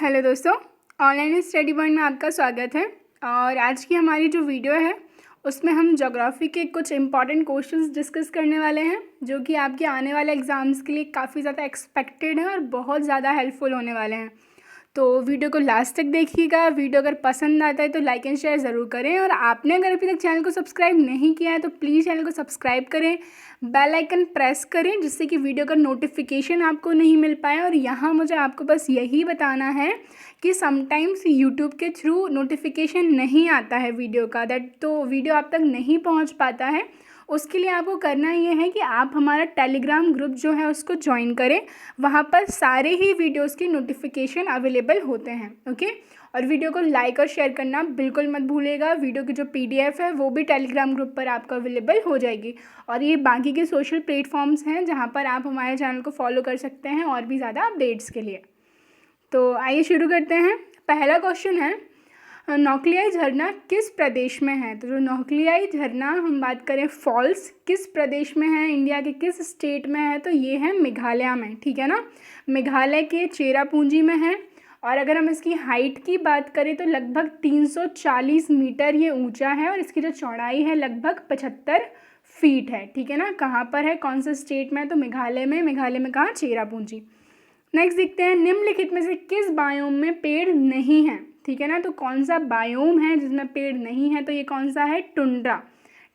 Hello दोस्तों, online study point में आपका स्वागत है। और आज की हमारी जो वीडियो है उसमें हम ज्योग्राफी के कुछ इंपॉर्टेंट क्वेश्चंस डिस्कस करने वाले हैं जो कि आपके आने वाले एग्ज़ाम्स के लिए काफ़ी ज़्यादा एक्सपेक्टेड है और बहुत ज़्यादा हेल्पफुल होने वाले हैं। तो वीडियो को लास्ट तक देखिएगा। वीडियो अगर पसंद आता है तो लाइक एंड शेयर ज़रूर करें, और आपने अगर अभी तक चैनल को सब्सक्राइब नहीं किया है तो प्लीज़ चैनल को सब्सक्राइब करें, बेल आइकन प्रेस करें जिससे कि वीडियो का नोटिफिकेशन आपको नहीं मिल पाए। और यहाँ मुझे आपको बस यही बताना है कि समटाइम्स यूट्यूब के थ्रू नोटिफिकेशन नहीं आता है वीडियो का, तो वीडियो आप तक नहीं पहुँच पाता है। उसके लिए आपको करना ये है कि आप हमारा टेलीग्राम ग्रुप जो है उसको ज्वाइन करें। वहाँ पर सारे ही वीडियोस की नोटिफिकेशन अवेलेबल होते हैं। ओके, और वीडियो को लाइक और शेयर करना बिल्कुल मत भूलिएगा। वीडियो की जो पीडीएफ है वो भी टेलीग्राम ग्रुप पर आपको अवेलेबल हो जाएगी। और ये बाकी के सोशल प्लेटफॉर्म्स हैं जहाँ पर आप हमारे चैनल को फॉलो कर सकते हैं और भी ज़्यादा अपडेट्स के लिए। तो आइए शुरू करते हैं। पहला क्वेश्चन है, नौकलियाई झरना किस प्रदेश में है? तो जो नौकलियाई झरना हम बात करें फॉल्स किस प्रदेश में है, इंडिया के किस स्टेट में है? तो ये है मेघालय में। ठीक है ना, मेघालय के चेरापूंजी में है। और अगर हम इसकी हाइट की बात करें तो लगभग 340 मीटर ये ऊंचा है, और इसकी जो चौड़ाई है लगभग 75 फीट है। ठीक है ना, कहाँ पर है, कौन सा स्टेट में है? तो मेघालय में। मेघालय में कहाँ? चेरापूंजी। नेक्स्ट देखते हैं, निम्नलिखित में से किस बायोम में पेड़ नहीं है? ठीक है ना, तो कौन सा बायोम है जिसमें पेड़ नहीं है? तो ये कौन सा है? टुंड्रा।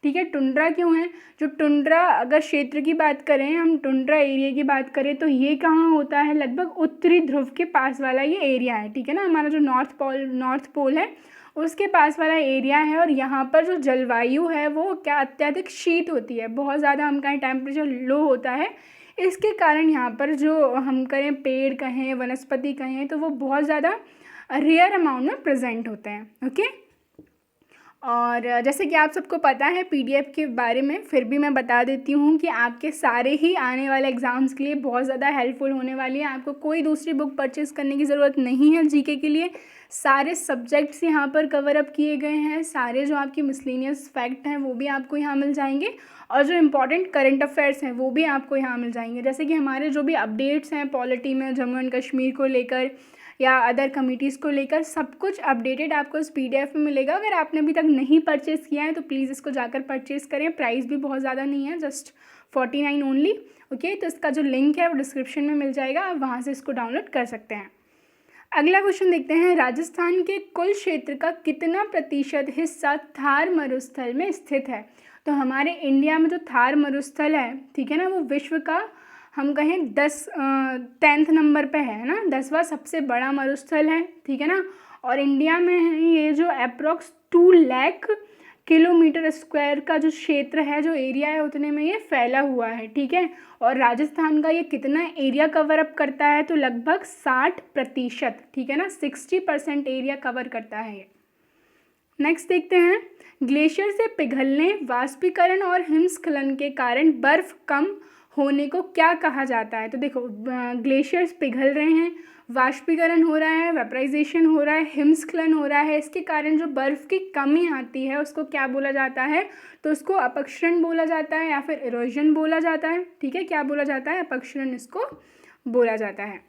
ठीक है, टुंड्रा क्यों है? जो टुंड्रा अगर क्षेत्र की बात करें, हम टुंड्रा एरिया की बात करें तो ये कहाँ होता है? लगभग उत्तरी ध्रुव के पास वाला ये एरिया है। ठीक है ना, हमारा जो नॉर्थ पोल है उसके पास वाला एरिया है। और यहाँ पर जो जलवायु है वो क्या अत्यधिक शीत होती है, बहुत ज़्यादा हम कहें टेम्परेचर लो होता है। इसके कारण यहाँ पर जो हम करें पेड़ कहें, वनस्पति कहें, तो वो बहुत ज़्यादा रेयर अमाउंट में प्रेजेंट होते हैं। ओके, और जैसे कि आप सबको पता है पीडीएफ के बारे में, फिर भी मैं बता देती हूँ कि आपके सारे ही आने वाले एग्ज़ाम्स के लिए बहुत ज़्यादा हेल्पफुल होने वाली है। आपको कोई दूसरी बुक परचेज़ करने की ज़रूरत नहीं है जीके के लिए। सारे सब्जेक्ट्स यहाँ पर कवर अप किए गए हैं। सारे जो आपकी मिसलेनियस फैक्ट हैं वो भी आपको यहाँ मिल जाएंगे, और जो इम्पॉर्टेंट करंट अफेयर्स हैं वो भी आपको यहाँ मिल जाएंगे। जैसे कि हमारे जो भी अपडेट्स हैं पॉलिटी में, जम्मू एंड कश्मीर को लेकर या अदर कमिटीज़ को लेकर, सब कुछ अपडेटेड आपको इस पीडीएफ में मिलेगा। अगर आपने अभी तक नहीं परचेज़ किया है तो प्लीज़ इसको जाकर परचेज़ करें। प्राइस भी बहुत ज़्यादा नहीं है, जस्ट 49 ओनली। ओके, तो इसका जो लिंक है वो डिस्क्रिप्शन में मिल जाएगा, आप वहाँ से इसको डाउनलोड कर सकते हैं। अगला क्वेश्चन देखते हैं, राजस्थान के कुल क्षेत्र का कितना प्रतिशत हिस्सा थार मरुस्थल में स्थित है? तो हमारे इंडिया में जो थार मरुस्थल है, ठीक है ना, वो विश्व का हम कहें 10th नंबर पे है ना, 10वां सबसे बड़ा मरुस्थल है। ठीक है ना, और इंडिया में है ये जो अप्रोक्स 2 लाख किलोमीटर स्क्वायर का जो क्षेत्र है, जो एरिया है, उतने में ये फैला हुआ है। ठीक है, और राजस्थान का ये कितना एरिया कवर अप करता है? तो लगभग 60%। ठीक है ना, 60% एरिया कवर करता है ये। नेक्स्ट देखते हैं, ग्लेशियर से पिघलने, वाष्पीकरण और हिमस्खलन के कारण बर्फ कम होने को क्या कहा जाता है? तो देखो, ग्लेशियर्स पिघल रहे हैं, वाष्पीकरण हो रहा है, वेपराइजेशन हो रहा है, हिमस्खलन हो रहा है, इसके कारण जो बर्फ़ की कमी आती है उसको क्या बोला जाता है? तो उसको अपक्षरण बोला जाता है या फिर इरोजन बोला जाता है। ठीक है, क्या बोला जाता है? अपक्षरण इसको बोला जाता है।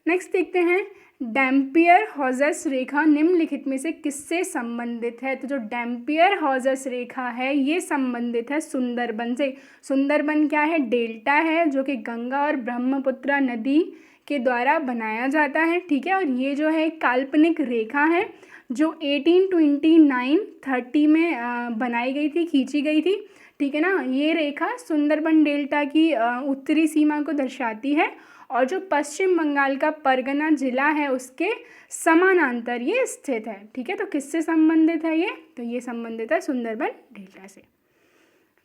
नेक्स्ट देखते हैं, डैम्पियर हॉजस रेखा निम्नलिखित में से किससे संबंधित है? तो जो डैम्पियर हॉजस रेखा है ये संबंधित है सुंदरबन से। सुंदरबन क्या है? डेल्टा है जो कि गंगा और ब्रह्मपुत्र नदी के द्वारा बनाया जाता है। ठीक है, और ये जो है काल्पनिक रेखा है जो 1829-30 में बनाई गई थी, खींची गई थी। ठीक है ना, ये रेखा सुंदरबन डेल्टा की उत्तरी सीमा को दर्शाती है, और जो पश्चिम बंगाल का परगना जिला है उसके समानांतर ये स्थित है। ठीक है, तो किससे संबंधित है ये? तो ये संबंधित है सुंदरबन डेल्टा से।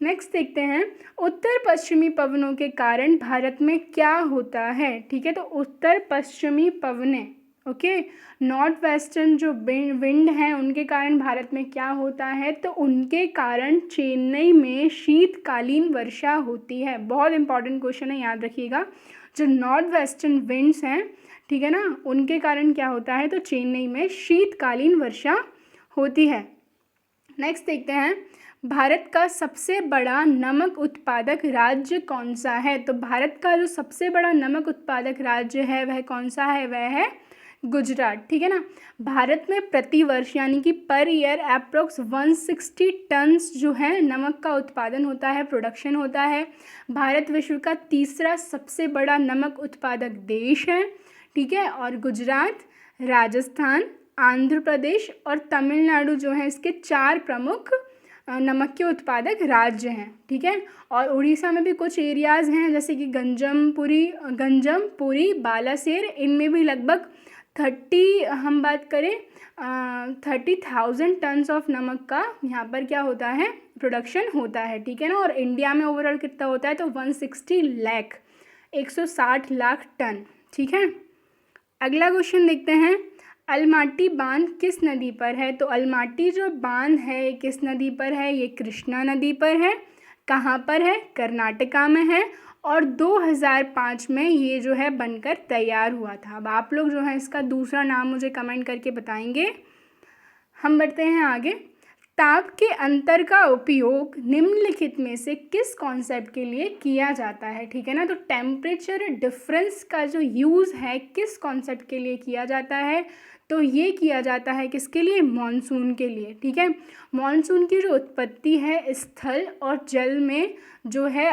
नेक्स्ट देखते हैं, उत्तर पश्चिमी पवनों के कारण भारत में क्या होता है? ठीक है, तो उत्तर पश्चिमी पवनें, ओके, नॉर्थ वेस्टर्न जो विंड हैं उनके कारण भारत में क्या होता है? तो उनके कारण चेन्नई में शीतकालीन वर्षा होती है। बहुत इंपॉर्टेंट क्वेश्चन है, याद रखिएगा। जो नॉर्थ वेस्टर्न विंड्स हैं, ठीक है ना, उनके कारण क्या होता है? तो चेन्नई में शीतकालीन वर्षा होती है। नेक्स्ट देखते हैं, भारत का सबसे बड़ा नमक उत्पादक राज्य कौन सा है? तो भारत का जो सबसे बड़ा नमक उत्पादक राज्य है वह कौन सा है? वह है गुजरात, ठीक है ना। भारत में प्रतिवर्ष यानी कि पर ईयर अप्रोक्स 160 टन्स जो है नमक का उत्पादन होता है, प्रोडक्शन होता है। भारत विश्व का तीसरा सबसे बड़ा नमक उत्पादक देश है, ठीक है। और गुजरात, राजस्थान, आंध्र प्रदेश और तमिलनाडु जो है इसके 4 प्रमुख नमक के उत्पादक राज्य हैं, ठीक है। और उड़ीसा में भी कुछ एरियाज़ हैं जैसे कि गंजम पुरी, बालासेर, इनमें भी लगभग 30,000 टन्स ऑफ नमक का यहाँ पर क्या होता है, प्रोडक्शन होता है, ठीक है ना। और इंडिया में ओवरऑल कितना होता है, तो 160 लाख टन, ठीक है। अगला क्वेश्चन देखते हैं, अलमाटी बांध किस नदी पर है। तो अलमाटी जो बांध है ये किस नदी पर है, ये कृष्णा नदी पर है। कहाँ पर है, कर्नाटका में है। और 2005 में ये जो है बनकर तैयार हुआ था। अब आप लोग जो है इसका दूसरा नाम मुझे कमेंट करके बताएंगे। हम बढ़ते हैं आगे। ताप के अंतर का उपयोग निम्नलिखित में से किस कॉन्सेप्ट के लिए किया जाता है, ठीक है ना। तो टेम्परेचर डिफरेंस का जो यूज़ है किस कॉन्सेप्ट के लिए किया जाता है, तो ये किया जाता है किसके लिए, मॉनसून के लिए, ठीक है। मॉनसून की जो उत्पत्ति है स्थल और जल में जो है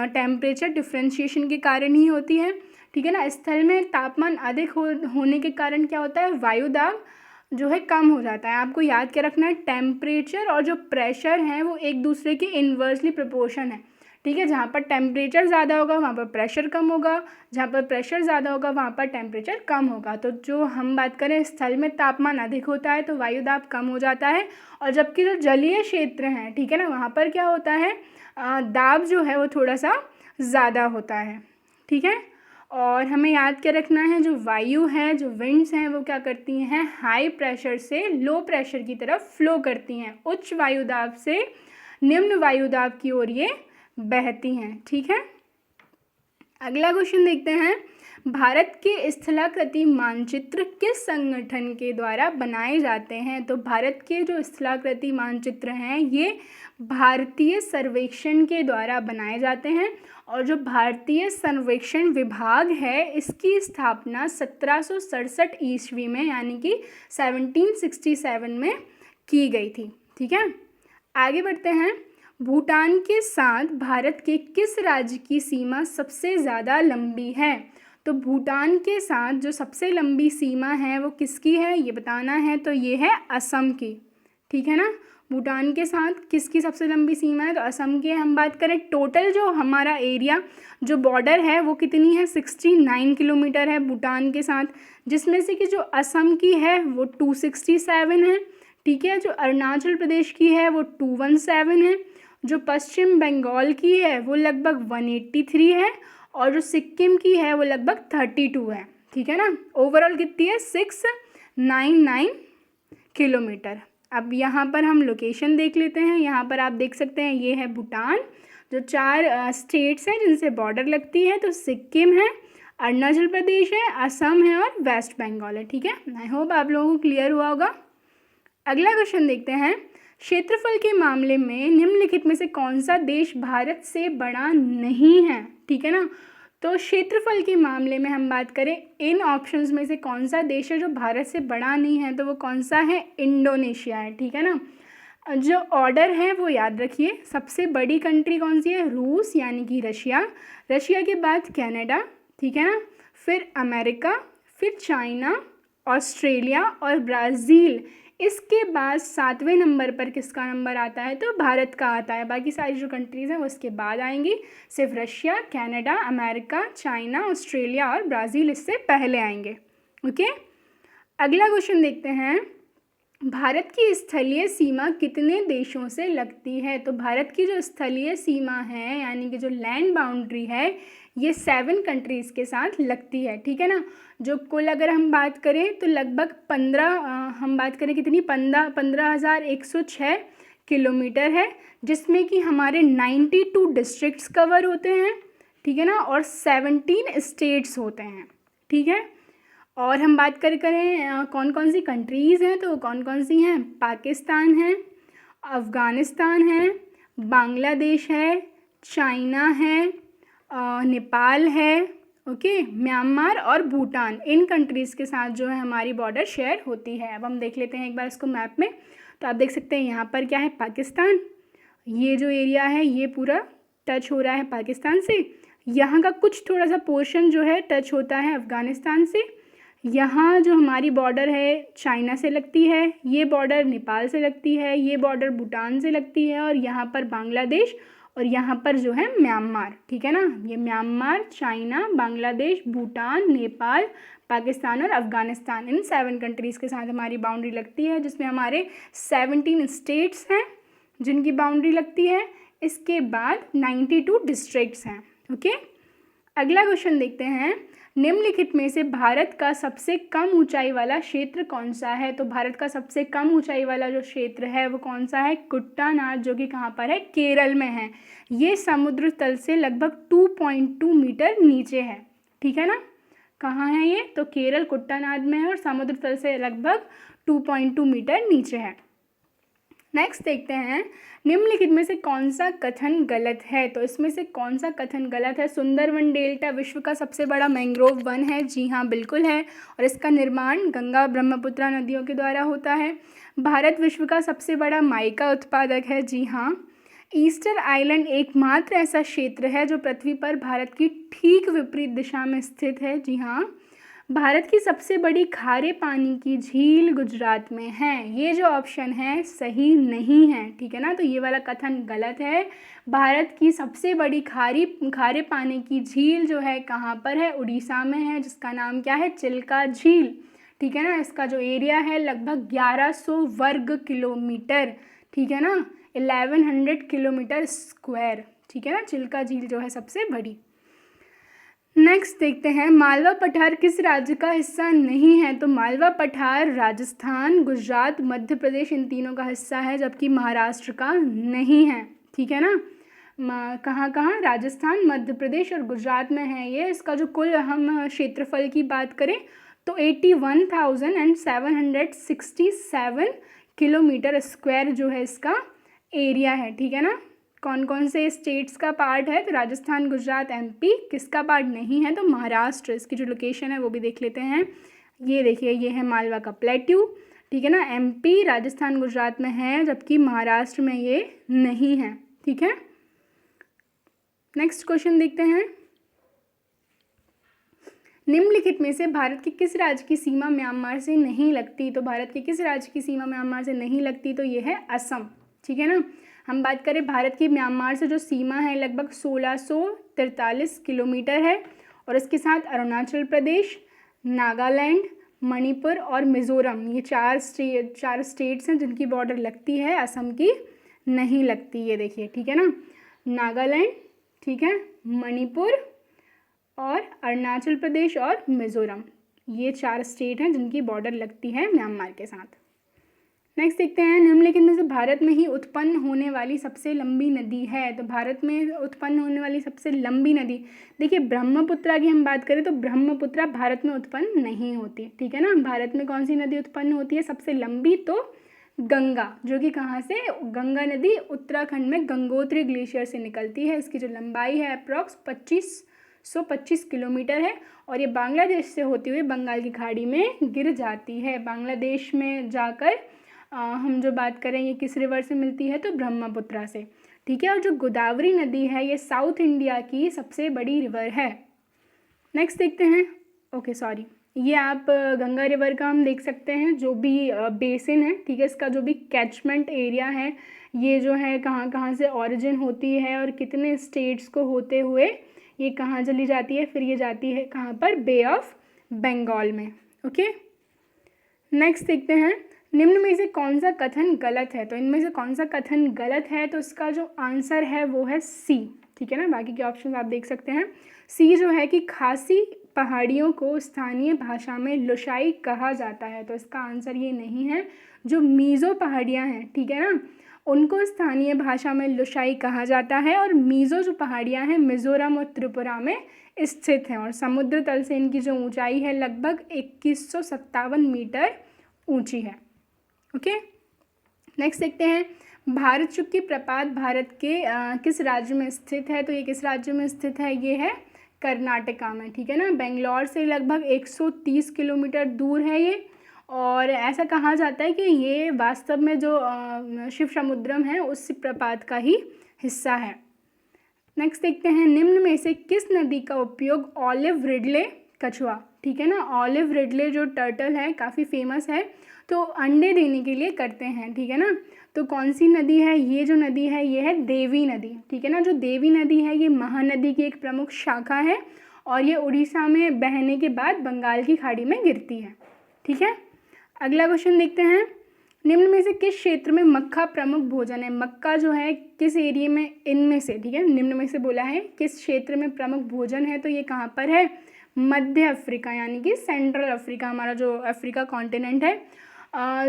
टेम्परेचर डिफरेंशिएशन के कारण ही होती है, ठीक है ना। स्थल में तापमान अधिक होने के कारण क्या होता है, वायु दाब जो है कम हो जाता है। आपको याद क्या रखना है, टेम्परेचर और जो प्रेशर हैं वो एक दूसरे के इन्वर्सली प्रोपोर्शन है, ठीक है। जहाँ पर टेम्परेचर ज़्यादा होगा वहाँ पर प्रेशर कम होगा, जहाँ पर प्रेशर ज़्यादा होगा वहाँ पर टेम्परेचर कम होगा। तो जो हम बात करें स्थल में तापमान अधिक होता है तो वायु दाब कम हो जाता है, और जबकि जो जलीय क्षेत्र हैं, ठीक है ना, वहाँ पर क्या होता है, दाब जो है वो थोड़ा सा ज़्यादा होता है, ठीक है। और हमें याद क्या रखना है, जो वायु है, जो विंड्स हैं वो क्या करती हैं, हाई प्रेशर से लो प्रेशर की तरफ फ्लो करती हैं, उच्च वायु दाब से निम्न वायु दाब की ओर ये बहती हैं, ठीक है। अगला क्वेश्चन देखते हैं, भारत के स्थलाकृति मानचित्र किस संगठन के द्वारा बनाए जाते हैं। तो भारत के जो स्थलाकृति मानचित्र हैं ये भारतीय सर्वेक्षण के द्वारा बनाए जाते हैं, और जो भारतीय सर्वेक्षण विभाग है इसकी स्थापना 1767 ईस्वी में यानी कि 1767 में की गई थी, ठीक है। आगे बढ़ते हैं, भूटान के साथ भारत के किस राज्य की सीमा सबसे ज़्यादा लंबी है। तो भूटान के साथ जो सबसे लंबी सीमा है वो किसकी है, ये बताना है। तो ये है असम की, ठीक है ना। भूटान के साथ किसकी सबसे लंबी सीमा है, तो असम की। हम बात करें टोटल जो हमारा एरिया जो बॉर्डर है वो कितनी है, 69 किलोमीटर है भूटान के साथ, जिसमें से कि जो असम की है वो 267 है, ठीक है। जो अरुणाचल प्रदेश की है वो 217 है, जो पश्चिम बंगाल की है वो लगभग 183 है, और जो सिक्किम की है वो लगभग 32 है, ठीक है ना। ओवरऑल कितनी है, 699 किलोमीटर। अब यहाँ पर हम लोकेशन देख लेते हैं। यहाँ पर आप देख सकते हैं ये है भूटान, जो 4 स्टेट्स हैं जिनसे बॉर्डर लगती है। तो सिक्किम है, अरुणाचल प्रदेश है, असम है और वेस्ट बंगाल है, ठीक है। आई होप आप लोगों को क्लियर हुआ होगा। अगला क्वेश्चन देखते हैं, क्षेत्रफल के मामले में निम्नलिखित में से कौन सा देश भारत से बड़ा नहीं है, ठीक है ना। तो क्षेत्रफल के मामले में हम बात करें इन ऑप्शंस में से कौन सा देश है जो भारत से बड़ा नहीं है, तो वो कौन सा है, इंडोनेशिया है, ठीक है ना। जो ऑर्डर है वो याद रखिए, सबसे बड़ी कंट्री कौन सी है, रूस यानी कि रशिया, रशिया के बाद कनाडा, ठीक है ना, फिर अमेरिका, फिर चाइना, ऑस्ट्रेलिया और ब्राज़ील। इसके बाद 7वें नंबर पर किसका नंबर आता है, तो भारत का आता है। बाकी सारी जो कंट्रीज़ हैं वो उसके बाद आएंगी, सिर्फ Russia, Canada, America, China, Australia और ब्राज़ील इससे पहले आएंगे, ओके। अगला क्वेश्चन देखते हैं, भारत की स्थलीय सीमा कितने देशों से लगती है। तो भारत की जो स्थलीय सीमा है यानी कि जो लैंड बाउंड्री है ये 7 कंट्रीज़ के साथ लगती है, ठीक है ना। जो कुल अगर हम बात करें तो लगभग 15 हम बात करें कितनी 15,106 किलोमीटर है, जिसमें कि हमारे 92 डिस्ट्रिक्ट्स कवर होते हैं, ठीक है ना, और 17 स्टेट्स होते हैं, ठीक है। और हम बात करें कौन कौन सी कंट्रीज़ हैं, तो कौन कौन सी हैं, पाकिस्तान है, अफ़गानिस्तान है, बांग्लादेश है, चाइना है, नेपाल है ओके, म्यांमार और भूटान, इन कंट्रीज़ के साथ जो है हमारी बॉर्डर शेयर होती है। अब हम देख लेते हैं एक बार इसको मैप में। तो आप देख सकते हैं यहाँ पर क्या है, पाकिस्तान, ये जो एरिया है ये पूरा टच हो रहा है पाकिस्तान से। यहाँ का कुछ थोड़ा सा पोर्शन जो है टच होता है अफ़गानिस्तान से। यहाँ जो हमारी बॉर्डर है चाइना से लगती है, ये बॉर्डर नेपाल से लगती है, ये बॉर्डर भूटान से लगती है, और यहाँ पर बांग्लादेश, और यहाँ पर जो है म्यांमार। ठीक है ना, ये म्यांमार, चाइना, बांग्लादेश, भूटान, नेपाल, पाकिस्तान और अफ़गानिस्तान, इन 7 कंट्रीज़ के साथ हमारी बाउंड्री लगती है, जिसमें हमारे 17 स्टेट्स हैं जिनकी बाउंड्री लगती है। इसके बाद 92 डिस्ट्रिक्ट्स हैं। ओके, अगला क्वेश्चन देखते हैं, निम्नलिखित में से भारत का सबसे कम ऊंचाई वाला क्षेत्र कौन सा है। तो भारत का सबसे कम ऊंचाई वाला जो क्षेत्र है वो कौन सा है, कुट्टानाद, जो कि कहाँ पर है, केरल में है। ये समुद्र तल से लगभग 2.2 मीटर नीचे है। ठीक है ना, कहाँ है ये, तो केरल कुट्टानाद में है और समुद्र तल से लगभग 2.2 मीटर नीचे है। नेक्स्ट देखते हैं, निम्नलिखित में से कौन सा कथन गलत है। तो इसमें से कौन सा कथन गलत है, सुंदरवन डेल्टा विश्व का सबसे बड़ा मैंग्रोव वन है। जी हाँ, बिल्कुल है, और इसका निर्माण गंगा ब्रह्मपुत्र नदियों के द्वारा होता है। भारत विश्व का सबसे बड़ा माइका उत्पादक है। जी हाँ। ईस्टर आइलैंड एकमात्र ऐसा क्षेत्र है जो पृथ्वी पर भारत की ठीक विपरीत दिशा में स्थित है। जी हाँ। भारत की सबसे बड़ी खारे पानी की झील गुजरात में है। ये जो ऑप्शन है सही नहीं है। ठीक है ना, तो ये वाला कथन गलत है। भारत की सबसे बड़ी खारे पानी की झील जो है कहाँ पर है, उड़ीसा में है, जिसका नाम क्या है, चिल्का झील। ठीक है ना, इसका जो एरिया है लगभग 1100 वर्ग किलोमीटर। ठीक है ना, 1100 किलोमीटर स्क्वायर। ठीक है ना, चिल्का झील जो है सबसे बड़ी। नेक्स्ट देखते हैं, मालवा पठार किस राज्य का हिस्सा नहीं है। तो मालवा पठार राजस्थान, गुजरात, मध्य प्रदेश, इन तीनों का हिस्सा है, जबकि महाराष्ट्र का नहीं है। ठीक है ना, कहाँ कहाँ, राजस्थान, मध्य प्रदेश और गुजरात में है ये। इसका जो कुल हम क्षेत्रफल की बात करें तो 81,767 किलोमीटर स्क्वायर जो है इसका एरिया है। ठीक है ना, कौन कौन से स्टेट्स का पार्ट है, तो राजस्थान, गुजरात, एमपी। किसका पार्ट नहीं है, तो महाराष्ट्र। इसकी जो लोकेशन है वो भी देख लेते हैं। ये देखिए, ये है मालवा का प्लेट्यू। ठीक है ना, एमपी, राजस्थान, गुजरात में है, जबकि महाराष्ट्र में ये नहीं है। ठीक है, नेक्स्ट क्वेश्चन देखते हैं, निम्नलिखित में से भारत के किस राज्य की सीमा म्यांमार से नहीं लगती। तो भारत के किस राज्य की सीमा म्यांमार से नहीं लगती, तो ये है असम। ठीक है ना, हम बात करें भारत की म्यांमार से जो सीमा है लगभग 1643 किलोमीटर है, और इसके साथ अरुणाचल प्रदेश, नागालैंड, मणिपुर और मिज़ोरम, ये चार स्टेट्स हैं जिनकी बॉर्डर लगती है, असम की नहीं लगती। ये देखिए, ठीक है ना, नागालैंड, ठीक है, मणिपुर और अरुणाचल प्रदेश और मिज़ोरम, ये 4 स्टेट हैं जिनकी बॉर्डर लगती है म्यांमार के साथ। नेक्स्ट देखते हैं, निम्नलिखित में से भारत में ही उत्पन्न होने वाली सबसे लंबी नदी है। तो भारत में उत्पन्न होने वाली सबसे लंबी नदी, देखिए ब्रह्मपुत्रा की हम बात करें तो ब्रह्मपुत्रा भारत में उत्पन्न नहीं होती। ठीक है ना, भारत में कौन सी नदी उत्पन्न होती है सबसे लंबी, तो गंगा, जो कि कहाँ से, गंगा नदी उत्तराखंड में गंगोत्री ग्लेशियर से निकलती है। इसकी जो लंबाई है अप्रॉक्स 2525 किलोमीटर है, और ये बांग्लादेश से होती हुई बंगाल की खाड़ी में गिर जाती है। बांग्लादेश में जाकर हम जो बात करें ये किस रिवर से मिलती है, तो ब्रह्मपुत्रा से। ठीक है, और जो गोदावरी नदी है ये साउथ इंडिया की सबसे बड़ी रिवर है। नेक्स्ट देखते हैं, ये आप गंगा रिवर का हम देख सकते हैं जो भी बेसिन है। ठीक है, इसका जो भी कैचमेंट एरिया है, ये जो है कहाँ कहाँ से ऑरिजिन होती है और कितने स्टेट्स को होते हुए ये कहाँ चली जाती है, फिर ये जाती है कहाँ पर, बे ऑफ बंगाल में। ओके, नेक्स्ट देखते हैं, निम्न में से कौन सा कथन गलत है। तो इनमें से कौन सा कथन गलत है, तो इसका जो आंसर है वो है सी। ठीक है ना, बाकी के ऑप्शन आप देख सकते हैं। सी जो है कि खासी पहाड़ियों को स्थानीय भाषा में लुशाई कहा जाता है, तो इसका आंसर ये नहीं है। जो मीज़ो पहाड़ियाँ हैं, ठीक है ना, उनको स्थानीय भाषा में लुशाई कहा जाता है, और मीज़ो जो पहाड़ियाँ हैं मिज़ोरम और त्रिपुरा में स्थित हैं, और समुद्र तल से इनकी जो ऊंचाई है लगभग 2157 मीटर ऊंची है। ओके, नेक्स्ट देखते हैं, भारत चुक्की प्रपात भारत के किस राज्य में स्थित है। तो ये किस राज्य में स्थित है, ये है कर्नाटका में, ठीक है ना। बेंगलोर से लगभग 130 किलोमीटर दूर है ये, और ऐसा कहा जाता है कि ये वास्तव में जो शिव समुद्रम है उस प्रपात का ही हिस्सा है। नेक्स्ट देखते हैं, निम्न में से किस नदी का उपयोग ऑलिव रिडले कछुआ, ठीक है ना, ऑलिव रिडले जो टर्टल है काफ़ी फेमस है, तो अंडे देने के लिए करते हैं, ठीक है ना। तो कौन सी नदी है, ये जो नदी है ये है देवी नदी, ठीक है ना। जो देवी नदी है ये महानदी की एक प्रमुख शाखा है और ये उड़ीसा में बहने के बाद बंगाल की खाड़ी में गिरती है, ठीक है। अगला क्वेश्चन देखते हैं, निम्न में से किस क्षेत्र में मक्का प्रमुख भोजन है। मक्का जो है किस एरिया में, इनमें से, ठीक है, निम्न में से बोला है किस क्षेत्र में प्रमुख भोजन है, तो ये कहाँ पर है, मध्य अफ्रीका, यानी कि सेंट्रल अफ्रीका, हमारा जो अफ्रीका कॉन्टिनेंट है।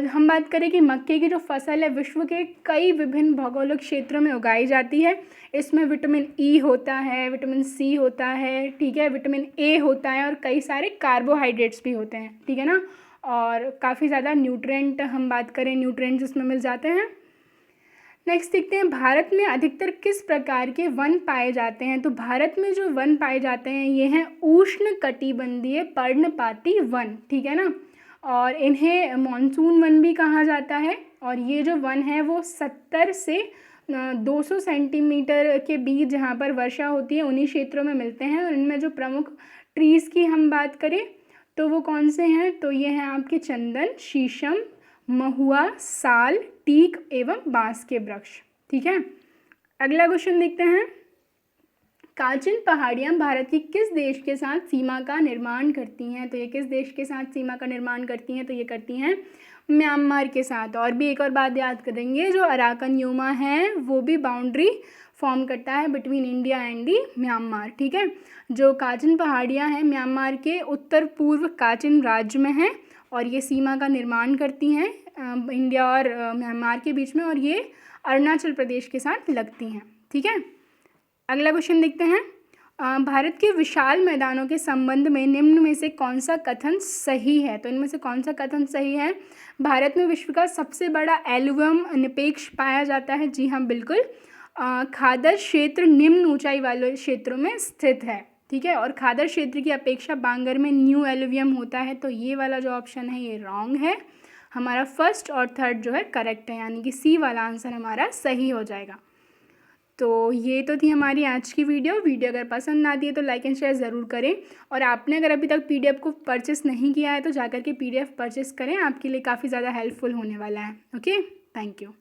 हम बात करें कि मक्के की जो फसल है विश्व के कई विभिन्न भौगोलिक क्षेत्रों में उगाई जाती है। इसमें विटामिन ई होता है, विटामिन सी होता है, ठीक है, विटामिन ए होता है और कई सारे कार्बोहाइड्रेट्स भी होते हैं, ठीक है ना, और काफ़ी ज़्यादा न्यूट्रिएंट, हम बात करें न्यूट्रिएंट्स इसमें मिल जाते हैं। नेक्स्ट देखते हैं, भारत में अधिकतर किस प्रकार के वन पाए जाते हैं। तो भारत में जो वन पाए जाते हैं ये हैं उष्ण कटिबंधीय पर्णपाती वन, ठीक है ना, और इन्हें मॉनसून वन भी कहा जाता है। और ये जो वन है वो 70 से 200 सेंटीमीटर के बीच जहाँ पर वर्षा होती है उन्हीं क्षेत्रों में मिलते हैं। और इनमें जो प्रमुख ट्रीज़ की हम बात करें तो वो कौन से हैं, तो ये हैं आपके चंदन, शीशम, महुआ, साल, टीक एवं बांस के वृक्ष, ठीक है। अगला क्वेश्चन देखते हैं, काचिन पहाड़ियाँ भारत की किस देश के साथ सीमा का निर्माण करती हैं। तो ये किस देश के साथ सीमा का निर्माण करती हैं, तो ये करती हैं म्यांमार के साथ। और भी एक और बात याद करेंगे, जो अराकन यूमा है वो भी बाउंड्री फॉर्म करता है between India and the Myanmar, ठीक है। जो काचिन पहाड़ियाँ हैं म्यांमार के उत्तर पूर्व काचिन राज्य में हैं और ये सीमा का निर्माण करती हैं इंडिया और म्यांमार के बीच में, और ये अरुणाचल प्रदेश के साथ लगती हैं, ठीक है। अगला क्वेश्चन देखते हैं, भारत के विशाल मैदानों के संबंध में निम्न में से कौन सा कथन सही है। तो इनमें से कौन सा कथन सही है, भारत में विश्व का सबसे बड़ा एलुवियम निक्षेप पाया जाता है। जी हाँ, बिल्कुल, खादर क्षेत्र निम्न ऊंचाई वाले क्षेत्रों में स्थित है, ठीक है, और खादर क्षेत्र की अपेक्षा बांगर में न्यू एलुवियम होता है। तो ये वाला जो ऑप्शन है ये रॉन्ग है, हमारा फर्स्ट और थर्ड जो है करेक्ट है, यानी कि सी वाला आंसर हमारा सही हो जाएगा। तो ये तो थी हमारी आज की वीडियो अगर पसंद आती है तो लाइक एंड शेयर ज़रूर करें, और आपने अगर अभी तक पीडीएफ को परचेस नहीं किया है तो जाकर के पीडीएफ परचेस करें, आपके लिए काफ़ी ज़्यादा हेल्पफुल होने वाला है। Okay, thank you.